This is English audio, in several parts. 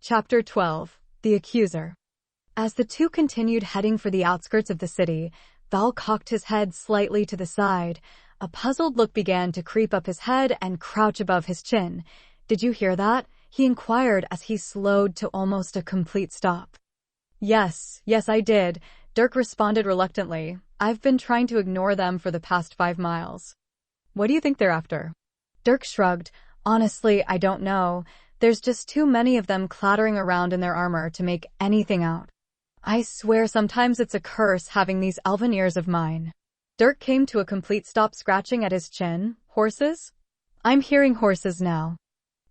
Chapter 12. The Accuser. As the two continued heading for the outskirts of the city, Val cocked his head slightly to the side. A puzzled look began to creep up his head and crouch above his chin. "Did you hear that?" he inquired as he slowed to almost a complete stop. Yes, I did," Dirk responded reluctantly. "I've been trying to ignore them for the past 5 miles. What do you think they're after?" Dirk shrugged. "Honestly, I don't know. There's just too many of them clattering around in their armor to make anything out. I swear sometimes it's a curse having these elven ears of mine." Dirk came to a complete stop, scratching at his chin. "Horses? I'm hearing horses now.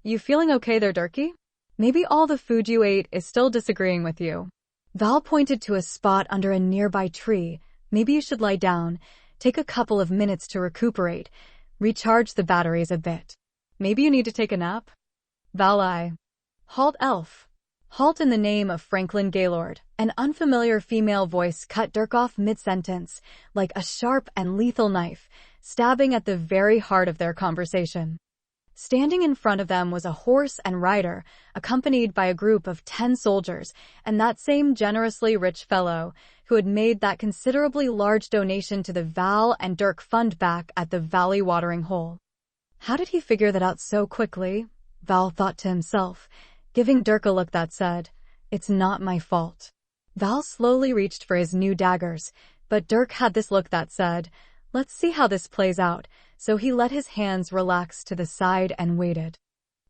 You feeling okay there, Dirky? Maybe all the food you ate is still disagreeing with you." Val pointed to a spot under a nearby tree. "Maybe you should lie down, take a couple of minutes to recuperate, recharge the batteries a bit. Maybe you need to take a nap?" Val. "Halt, elf. Halt in the name of Franklin Gaylord." An unfamiliar female voice cut Dirk off mid-sentence, like a sharp and lethal knife, stabbing at the very heart of their conversation. Standing in front of them was a horse and rider, accompanied by a group of 10 soldiers, and that same generously rich fellow who had made that considerably large donation to the Val and Dirk fund back at the Valley watering hole. How did he figure that out so quickly? Val thought to himself, giving Dirk a look that said, "It's not my fault." Val slowly reached for his new daggers, but Dirk had this look that said, "Let's see how this plays out," so he let his hands relax to the side and waited.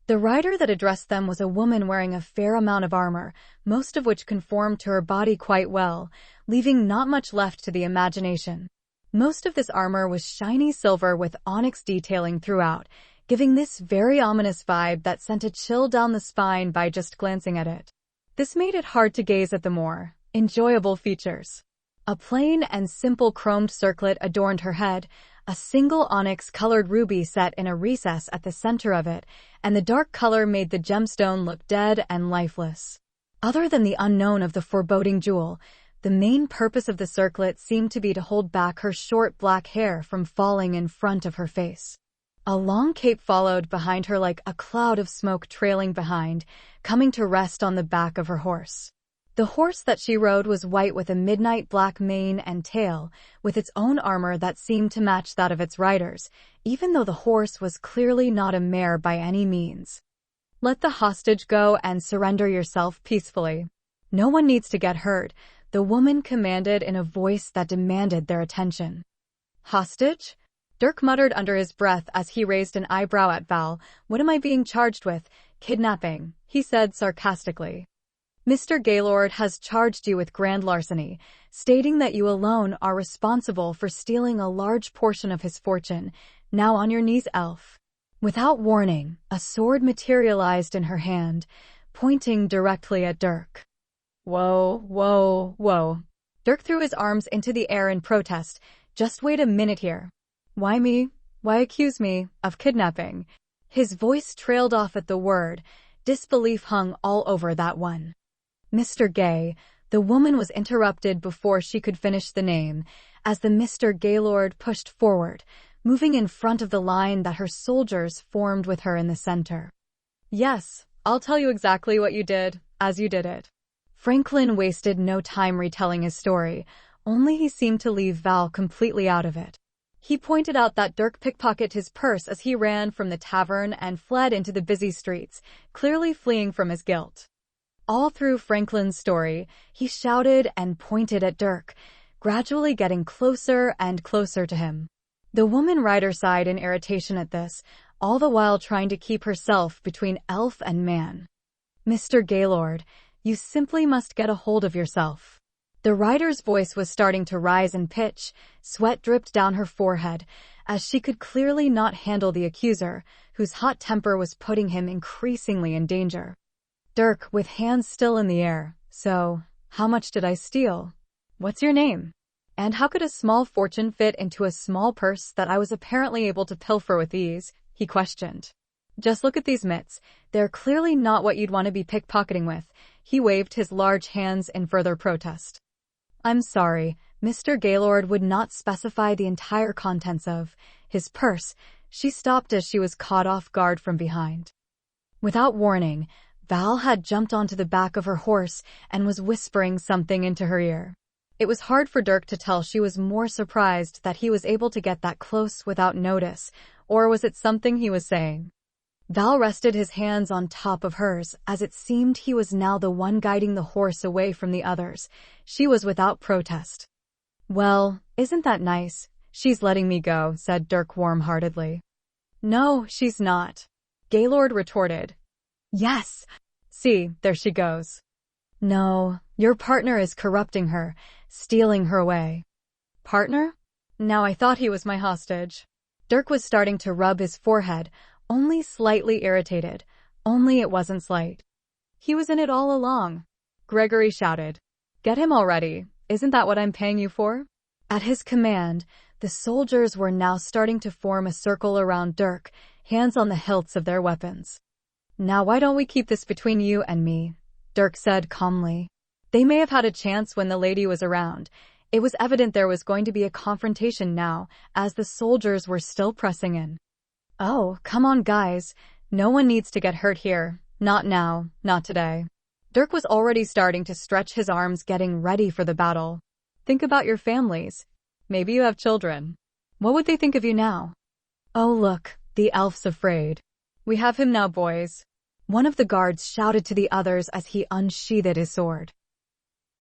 The rider that addressed them was a woman wearing a fair amount of armor, most of which conformed to her body quite well, leaving not much left to the imagination. Most of this armor was shiny silver with onyx detailing throughout, giving this very ominous vibe that sent a chill down the spine by just glancing at it. This made it hard to gaze at the more enjoyable features. A plain and simple chromed circlet adorned her head, a single onyx-colored ruby set in a recess at the center of it, and the dark color made the gemstone look dead and lifeless. Other than the unknown of the foreboding jewel, the main purpose of the circlet seemed to be to hold back her short black hair from falling in front of her face. A long cape followed behind her like a cloud of smoke trailing behind, coming to rest on the back of her horse. The horse that she rode was white with a midnight black mane and tail, with its own armor that seemed to match that of its rider's, even though the horse was clearly not a mare by any means. "Let the hostage go and surrender yourself peacefully. No one needs to get hurt," the woman commanded in a voice that demanded their attention. "Hostage?" Dirk muttered under his breath as he raised an eyebrow at Val. "What am I being charged with?" "Kidnapping," he said sarcastically. "Mr. Gaylord has charged you with grand larceny, stating that you alone are responsible for stealing a large portion of his fortune. Now on your knees, elf." Without warning, a sword materialized in her hand, pointing directly at Dirk. Whoa. Dirk threw his arms into the air in protest. "Just wait a minute here. Why me? Why accuse me of kidnapping?" His voice trailed off at the word. Disbelief hung all over that one. "Mr. Gay," the woman was interrupted before she could finish the name, as the Mr. Gaylord pushed forward, moving in front of the line that her soldiers formed with her in the center. "Yes, I'll tell you exactly what you did, as you did it." Franklin wasted no time retelling his story, only he seemed to leave Val completely out of it. He pointed out that Dirk pickpocketed his purse as he ran from the tavern and fled into the busy streets, clearly fleeing from his guilt. All through Franklin's story, he shouted and pointed at Dirk, gradually getting closer and closer to him. The woman rider sighed in irritation at this, all the while trying to keep herself between elf and man. "Mr. Gaylord, you simply must get a hold of yourself." The rider's voice was starting to rise in pitch, sweat dripped down her forehead, as she could clearly not handle the accuser, whose hot temper was putting him increasingly in danger. Dirk, with hands still in the air, "So, how much did I steal? What's your name? And how could a small fortune fit into a small purse that I was apparently able to pilfer with ease?" he questioned. "Just look at these mitts. They're clearly not what you'd want to be pickpocketing with." He waved his large hands in further protest. "I'm sorry." Mr. Gaylord would not specify the entire contents of his purse. She stopped as she was caught off guard from behind. Without warning, Val had jumped onto the back of her horse and was whispering something into her ear. It was hard for Dirk to tell. She was more surprised that he was able to get that close without notice, or was it something he was saying? Val rested his hands on top of hers, as it seemed he was now the one guiding the horse away from the others. She was without protest. "Well, isn't that nice? She's letting me go," said Dirk warm-heartedly. "No, she's not," Gaylord retorted. "Yes. See, there she goes." "No, your partner is corrupting her, stealing her away." "Partner? Now I thought he was my hostage." Dirk was starting to rub his forehead, only slightly irritated. Only it wasn't slight. "He was in it all along," Gregory shouted. "Get him already. Isn't that what I'm paying you for?" At his command, the soldiers were now starting to form a circle around Dirk, hands on the hilts of their weapons. "Now why don't we keep this between you and me?" Dirk said calmly. They may have had a chance when the lady was around. It was evident there was going to be a confrontation now, as the soldiers were still pressing in. "Oh, come on guys. No one needs to get hurt here. Not now, not today." Dirk was already starting to stretch his arms, getting ready for the battle. "Think about your families. Maybe you have children. What would they think of you now?" "Oh look, the elf's afraid." "We have him now, boys." One of the guards shouted to the others as he unsheathed his sword.